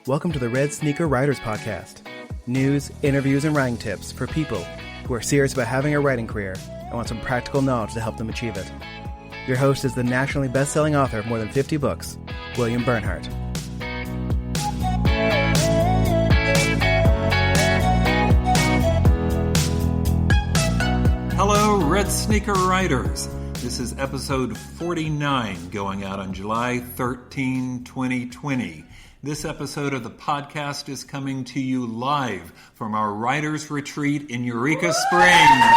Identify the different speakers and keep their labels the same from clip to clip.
Speaker 1: Welcome to the Red Sneaker Writers Podcast. News, interviews, and writing tips for people who are serious about having a writing career and want some practical knowledge to help them achieve it. Your host is the nationally best-selling author of more than 50 books, William Bernhardt.
Speaker 2: Hello, Red Sneaker Writers. This is episode 49, going out on July 13, 2020. This episode of the podcast is coming to you live from our Writers Retreat in Eureka Springs.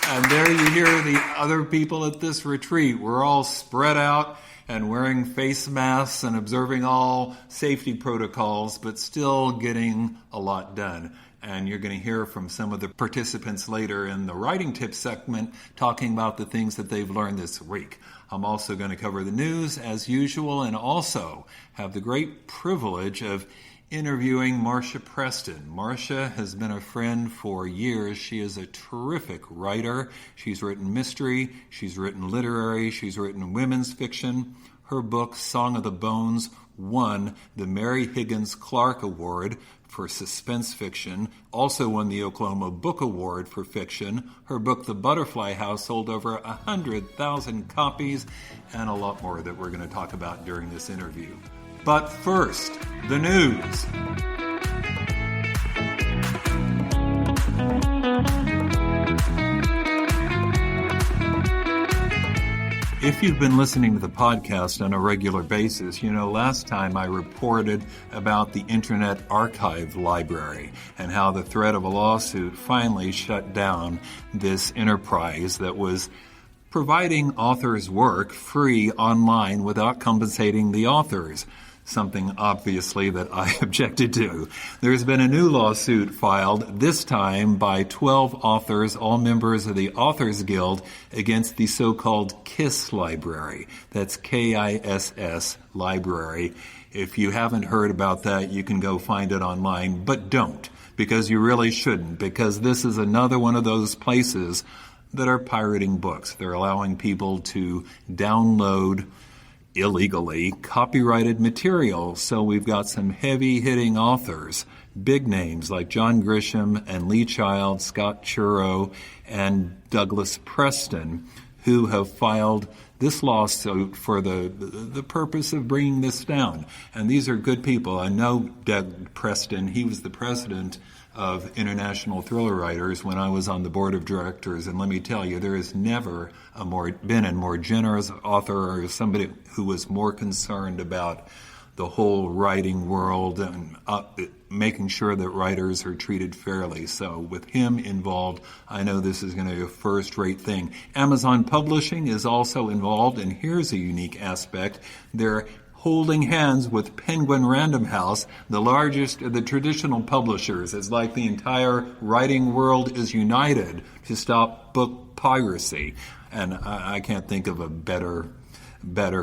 Speaker 2: And there you hear the other people at this retreat. We're all spread out and wearing face masks and observing all safety protocols, but still getting a lot done. And you're going to hear from some of the participants later in the writing tips segment talking about the things that they've learned this week. I'm also going to cover the news as usual and also have the great privilege of interviewing Marcia Preston. Marcia has been a friend for years. She is a terrific writer. She's written mystery, she's written literary, she's written women's fiction. Her book, Song of the Bones, won the Mark Higgins Clark Ward for suspense fiction, also won the Oklahoma Book Award for fiction. Her book, The Butterfly House, sold over 100,000 copies, and a lot more that we're going to talk about during this interview. But first, the news. If you've been listening to the podcast on a regular basis, you know last time I reported about the Internet Archive Library and how the threat of a lawsuit finally shut down this enterprise that was providing authors' work free online without compensating the authors. Something obviously that I objected to. There's been a new lawsuit filed, this time by 12 authors, all members of the Authors Guild, against the so-called KISS Library. That's K-I-S-S Library. If you haven't heard about that, you can go find it online, but don't, because you really shouldn't, because this is another one of those places that are pirating books. They're allowing people to download illegally copyrighted material. So we've got some heavy-hitting authors, big names like John Grisham and Lee Child, Scott Churro, and Douglas Preston, who have filed this lawsuit for the purpose of bringing this down. And these are good people. I know Doug Preston. He was the president of International Thriller Writers when I was on the board of directors. And let me tell you, there has never been a more generous author or somebody who was more concerned about the whole writing world and making sure that writers are treated fairly. So with him involved, I know this is going to be a first-rate thing. Amazon Publishing is also involved, and here's a unique aspect. They're holding hands with Penguin Random House, the largest of the traditional publishers. It's like the entire writing world is united to stop book piracy. And I can't think of a better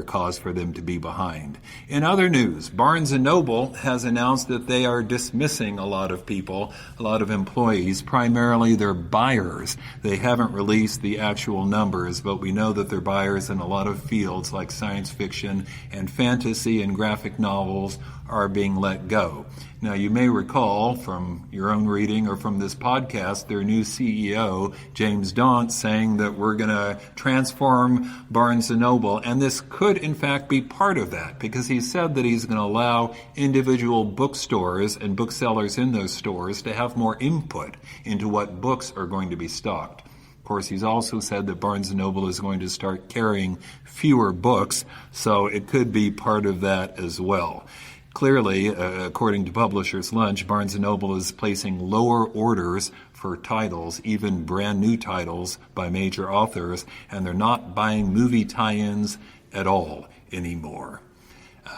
Speaker 2: cause for them to be behind. In other news, Barnes & Noble has announced that they are dismissing a lot of people, a lot of employees, primarily their buyers. They haven't released the actual numbers, but we know that they're buyers in a lot of fields like science fiction and fantasy and graphic novels are being let go. Now, you may recall from your own reading or from this podcast, their new CEO, James Daunt, saying that we're going to transform Barnes & Noble, and this could, in fact, be part of that, because he said that he's going to allow individual bookstores and booksellers in those stores to have more input into what books are going to be stocked. Of course, he's also said that Barnes & Noble is going to start carrying fewer books, so it could be part of that as well. Clearly, according to Publishers Lunch, Barnes & Noble is placing lower orders for titles, even brand new titles by major authors, and they're not buying movie tie-ins at all anymore.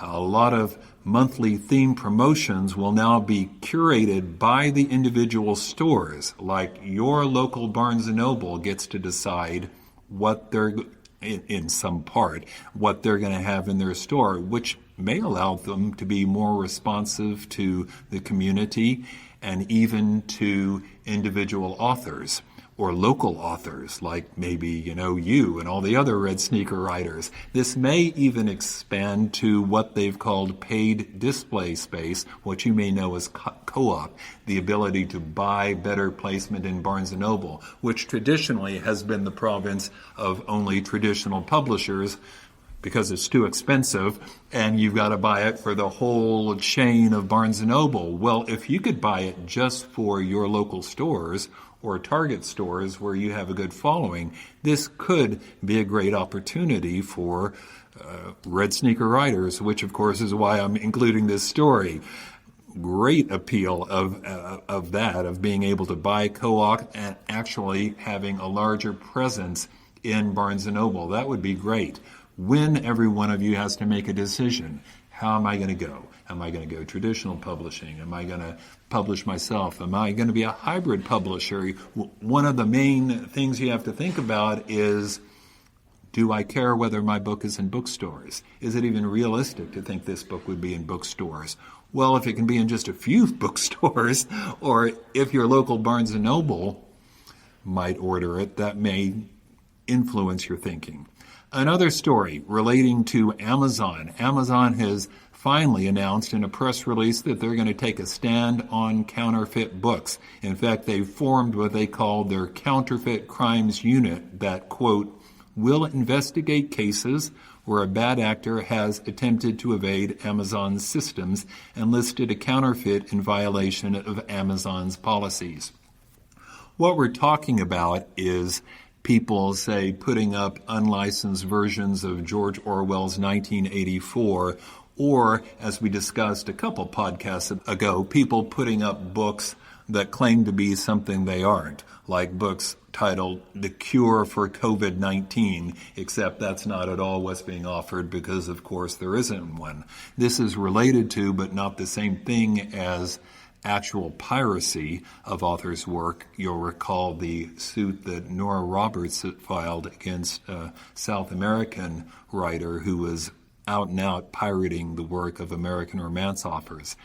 Speaker 2: A lot of monthly theme promotions will now be curated by the individual stores, like your local Barnes & Noble gets to decide what they're in some part, what they're going to have in their store, which may allow them to be more responsive to the community and even to individual authors. or local authors like maybe, you and all the other Red Sneaker writers. This may even expand to what they've called paid display space, what you may know as co-op, the ability to buy better placement in Barnes & Noble, which traditionally has been the province of only traditional publishers because it's too expensive and you've got to buy it for the whole chain of Barnes & Noble. Well, if you could buy it just for your local stores or Target stores where you have a good following, this could be a great opportunity for Red Sneaker writers, which of course is why I'm including this story. Great appeal of being able to buy co-op and actually having a larger presence in Barnes & Noble. That would be great. When every one of you has to make a decision, how am I going to go? Am I going to go traditional publishing? Am I going to publish myself? Am I going to be a hybrid publisher? One of the main things you have to think about is, do I care whether my book is in bookstores? Is it even realistic to think this book would be in bookstores? Well, if it can be in just a few bookstores, or if your local Barnes & Noble might order it, that may influence your thinking. Another story relating to Amazon. Amazon has finally announced in a press release that they're going to take a stand on counterfeit books. In fact, they've formed what they call their Counterfeit Crimes Unit that, quote, will investigate cases where a bad actor has attempted to evade Amazon's systems and listed a counterfeit in violation of Amazon's policies. What we're talking about is people, say, putting up unlicensed versions of George Orwell's 1984, or, as we discussed a couple podcasts ago, people putting up books that claim to be something they aren't, like books titled The Cure for COVID-19, except that's not at all what's being offered because, of course, there isn't one. This is related to, but not the same thing as, actual piracy of authors' work. You'll recall the suit that Nora Roberts filed against a South American writer who was out and out pirating the work of American romance authors.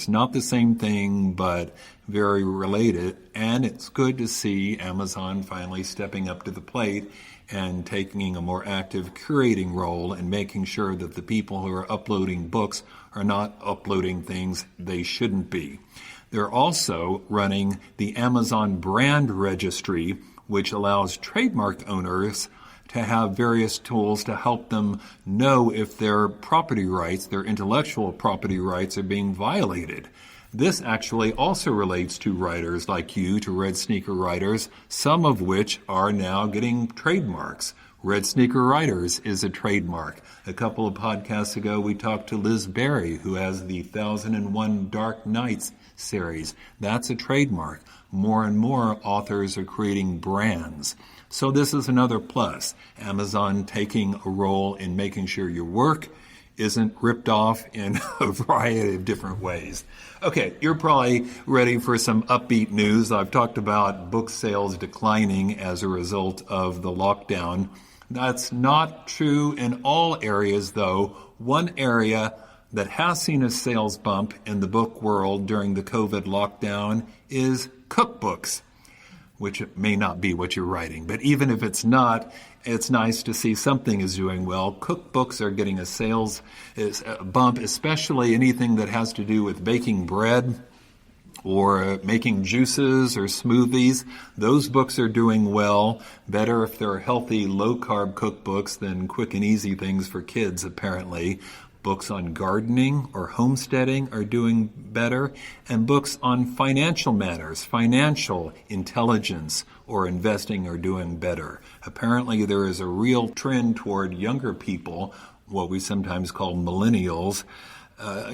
Speaker 2: Not the same thing, but very related. And it's good to see Amazon finally stepping up to the plate and taking a more active curating role and making sure that the people who are uploading books are not uploading things they shouldn't be. They're also running the Amazon Brand Registry, which allows trademark owners to have various tools to help them know if their property rights, their intellectual property rights, are being violated. This actually also relates to writers like you, to Red Sneaker writers, some of which are now getting trademarks. Red Sneaker Writers is a trademark. A couple of podcasts ago, we talked to Liz Berry, who has the 1001 Dark Nights series. That's a trademark. More and more authors are creating brands. So this is another plus. Amazon taking a role in making sure your work isn't ripped off in a variety of different ways. Okay, you're probably ready for some upbeat news. I've talked about book sales declining as a result of the lockdown. That's not true in all areas, though. One area that has seen a sales bump in the book world during the COVID lockdown is cookbooks, which may not be what you're writing. But even if it's not, it's nice to see something is doing well. Cookbooks are getting a sales bump, especially anything that has to do with baking bread or making juices or smoothies. Those books are doing well. Better if they're healthy, low-carb cookbooks than quick and easy things for kids, apparently. Books on gardening or homesteading are doing better, and books on financial matters, financial intelligence or investing are doing better. Apparently there is a real trend toward younger people, what we sometimes call millennials,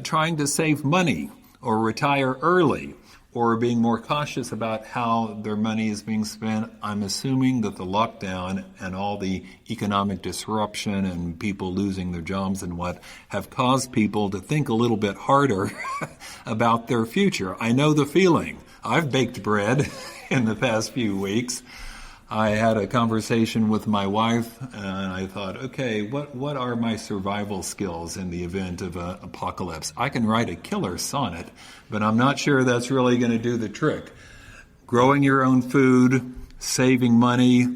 Speaker 2: trying to save money or retire early, or being more cautious about how their money is being spent. I'm assuming that the lockdown and all the economic disruption and people losing their jobs and what have caused people to think a little bit harder about their future. I know the feeling. I've baked bread in the past few weeks. I had a conversation with my wife, and I thought, okay, what are my survival skills in the event of an apocalypse? I can write a killer sonnet, but I'm not sure that's really going to do the trick. Growing your own food, saving money,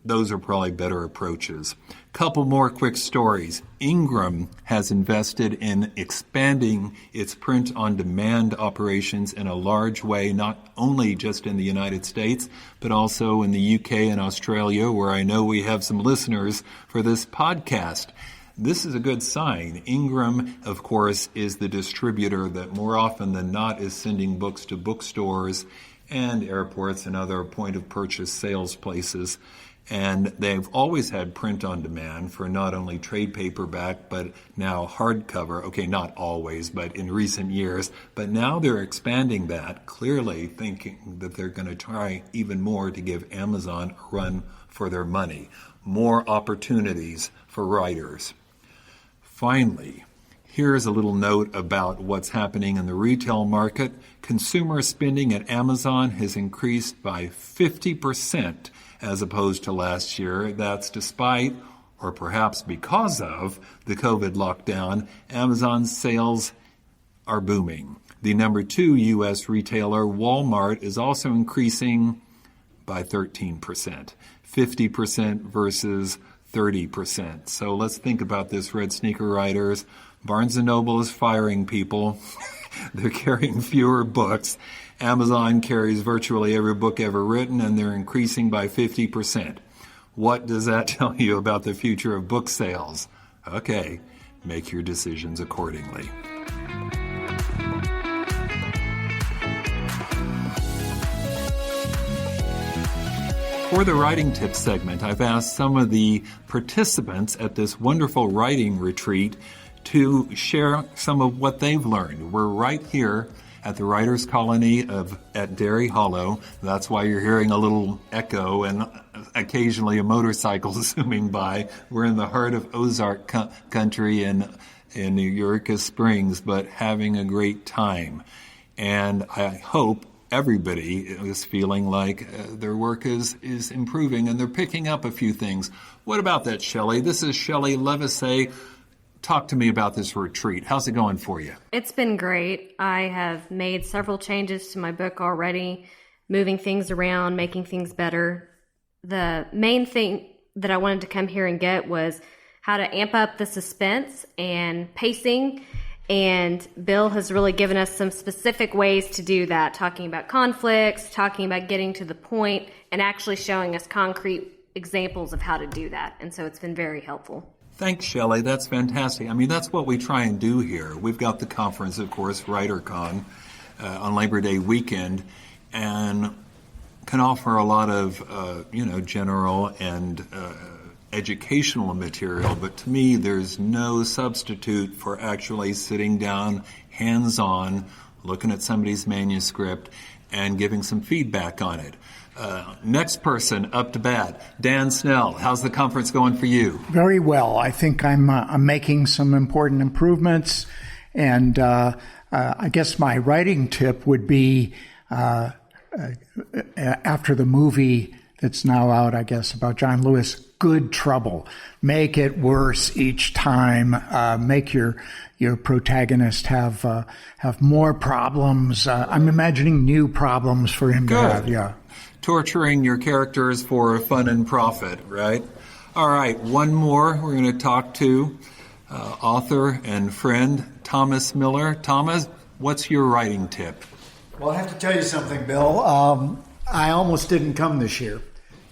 Speaker 2: those are probably better approaches. Couple more quick stories. Ingram has invested in expanding its print-on-demand operations in a large way, not only just in the United States, but also in the UK and Australia, where I know we have some listeners for this podcast. This is a good sign. Ingram, of course, is the distributor that more often than not is sending books to bookstores and airports and other point-of-purchase sales places. And they've always had print on demand for not only trade paperback, but now hardcover. Okay, not always, but in recent years. But now they're expanding that, clearly thinking that they're going to try even more to give Amazon a run for their money. More opportunities for writers. Finally, here's a little note about what's happening in the retail market. Consumer spending at Amazon has increased by 50% as opposed to last year. That's despite, or perhaps because of, the COVID lockdown. Amazon's sales are booming. The number 2 U.S. retailer, Walmart, is also increasing by 13%, 50% versus 30%. So let's think about this, Red Sneaker Writers. Barnes & Noble is firing people. They're carrying fewer books. Amazon carries virtually every book ever written, and they're increasing by 50%. What does that tell you about the future of book sales? Okay, make your decisions accordingly. For the Writing Tips segment, I've asked some of the participants at this wonderful writing retreat to share some of what they've learned. We're right here at the Writers' Colony at Derry Hollow. That's why you're hearing a little echo and occasionally a motorcycle zooming by. We're in the heart of Ozark country in Eureka Springs, but having a great time. And I hope everybody is feeling like their work is improving and they're picking up a few things. What about that, Shelley? This is Shelley Levisay. Talk to me about this retreat. How's it going for you?
Speaker 3: It's been great. I have made several changes to my book already, moving things around, making things better. The main thing that I wanted to come here and get was how to amp up the suspense and pacing. And Bill has really given us some specific ways to do that, talking about conflicts, talking about getting to the point, and actually showing us concrete examples of how to do that. And so it's been very helpful.
Speaker 2: Thanks, Shelley. That's fantastic. I mean, that's what we try and do here. We've got the conference, of course, WriterCon, on Labor Day weekend, and can offer a lot of, general and educational material. But to me, there's no substitute for actually sitting down, hands-on, looking at somebody's manuscript, and giving some feedback on it. Next person up to bat, Dan Snell. How's the conference going for you?
Speaker 4: Very well. I think I'm making some important improvements, and I guess my writing tip would be after the movie that's now out, I guess, about John Lewis, Good Trouble. Make it worse each time. Make your protagonist have more problems. I'm imagining new problems for him to have. Yeah.
Speaker 2: Torturing your characters for fun and profit, right? All right, one more. We're going to talk to author and friend Thomas Miller. Thomas, what's your writing tip?
Speaker 5: Well, I have to tell you something, Bill. I almost didn't come this year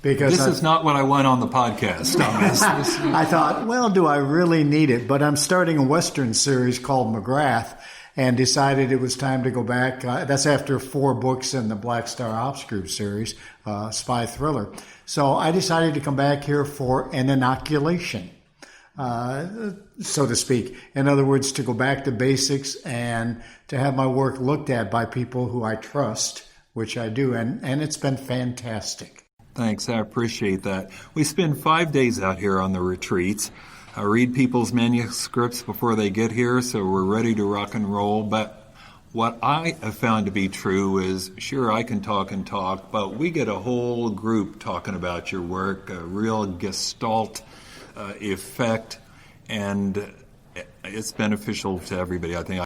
Speaker 5: because
Speaker 2: this is not what I want on the podcast, Thomas.
Speaker 5: I thought, well, do I really need it? But I'm starting a Western series called McGrath, and decided it was time to go back. That's after 4 books in the Black Star Ops Group series, spy thriller. So I decided to come back here for an inoculation, so to speak. In other words, to go back to basics and to have my work looked at by people who I trust, which I do, and it's been fantastic.
Speaker 2: Thanks, I appreciate that. We spend 5 days out here on the retreats. I read people's manuscripts before they get here, so we're ready to rock and roll. But what I have found to be true is, sure, I can talk and talk, but we get a whole group talking about your work, a real gestalt effect, and it's beneficial to everybody, I think.